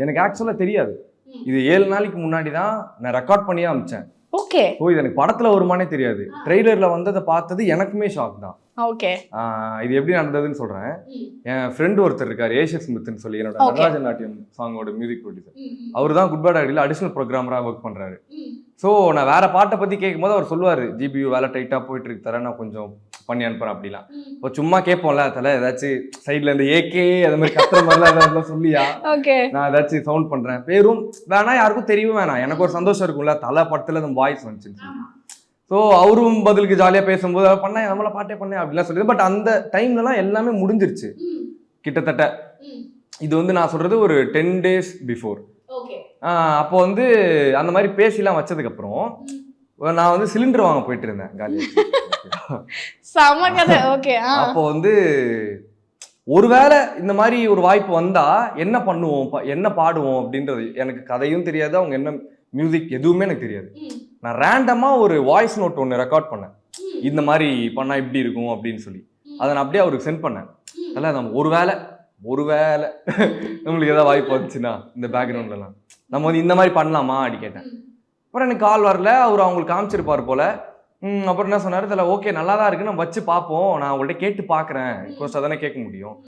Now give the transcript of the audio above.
எனக்கு ஆக்சுவலா தெரியாது. இது 7 நாளைக்கு முன்னாடி தான் நான் ரெக்கார்ட் பண்ணியே அமிச்சேன். ஓகே. ஸோ இது எனக்கு படத்துல வருமானே தெரியாது. ட்ரெய்லர்ல வந்ததை பார்த்தது எனக்குமே ஷாக் தான். ஓகே. இது எப்படி நடந்ததுன்னு சொல்றேன். என் ஃப்ரெண்ட் ஒருத்தர் இருக்காரு, ஏஷியஸ் ஸ்மித்னு சொல்லி, என்னோட நடராஜ நாட்டியம் சாங்கோட மியூசிக் ப்ரொடியூசர். அவர் தான் குட் பேட் ஐடியில் அடிஷனல் ப்ரோக்ராமரா ஒர்க் பண்றாரு. ஸோ நான் வேற பாட்டை பத்தி கேட்கும்போது அவர் சொல்லுவாரு, ஜிபியூ வேலை டைட்டா போயிட்டு இருக்கு தர, நான் கொஞ்சம் பண்ணி அனுப்புறேன் அப்படிலாம். இப்போ சும்மா கேட்போம்ல தலை, ஏதாச்சும் சைட்ல இருந்து ஏகே அது மாதிரி கத்துற மாதிரிலாம் ஏதாவது சொல்லியா நான் ஏதாச்சும் சவுண்ட் பண்றேன், பேரும் வேணா யாருக்கும் தெரியவும் வேணாம், எனக்கு ஒரு சந்தோஷம் இருக்கும்ல, தலை படத்துல அந்த வாய்ஸ் வந்துச்சு. ஸோ அவரும் பதிலுக்கு ஜாலியாக பேசும்போது பண்ணேன், நம்மள பாட்டே பண்ணேன் அப்படிலாம் சொல்லுது. பட் அந்த டைம்லலாம் எல்லாமே முடிஞ்சிருச்சு கிட்டத்தட்ட. இது வந்து நான் சொல்றது ஒரு 10 days பிஃபோர். அப்போ வந்து அந்த மாதிரி பேசிலாம் வச்சதுக்கப்புறம் நான் வந்து சிலிண்டர் வாங்க போயிட்டு இருந்தேன் காலியா. அப்போ வந்து ஒருவேளை இந்த மாதிரி ஒரு வாய்ப்பு வந்தா என்ன பண்ணுவோம், என்ன பாடுவோம் அப்படின்றது எனக்கு கதையும் தெரியாது, அவங்க என்ன மியூசிக் எதுவுமே எனக்கு தெரியாது. நான் ரேண்டமா ஒரு வாய்ஸ் நோட் ஒன்று ரெக்கார்ட் பண்ணேன், இந்த மாதிரி பண்ணா இப்படி இருக்கும் அப்படின்னு சொல்லி. அதை நான் அப்படியே அவருக்கு சென்ட் பண்ணேன். அதில் நம்ம ஒருவேளை நம்மளுக்கு ஏதாவது வாய்ப்பு வந்துச்சுன்னா இந்த பேக்ரவுண்ட்லாம் நம்ம வந்து இந்த மாதிரி பண்ணலாமா அப்படி கேட்டேன். அப்புறம் எனக்கு கால் வரல, அவர் அவங்களுக்கு காமிச்சிருப்பார் போல. அப்புறம் என்ன சொன்னார், இதில் ஓகே நல்லா தான் இருக்கு, நம்ம வச்சு பார்ப்போம், நான் உங்கள்கிட்ட கேட்டு பார்க்குறேன், ரிக்வஸ்ட்டாக தானே கேட்க முடியும்.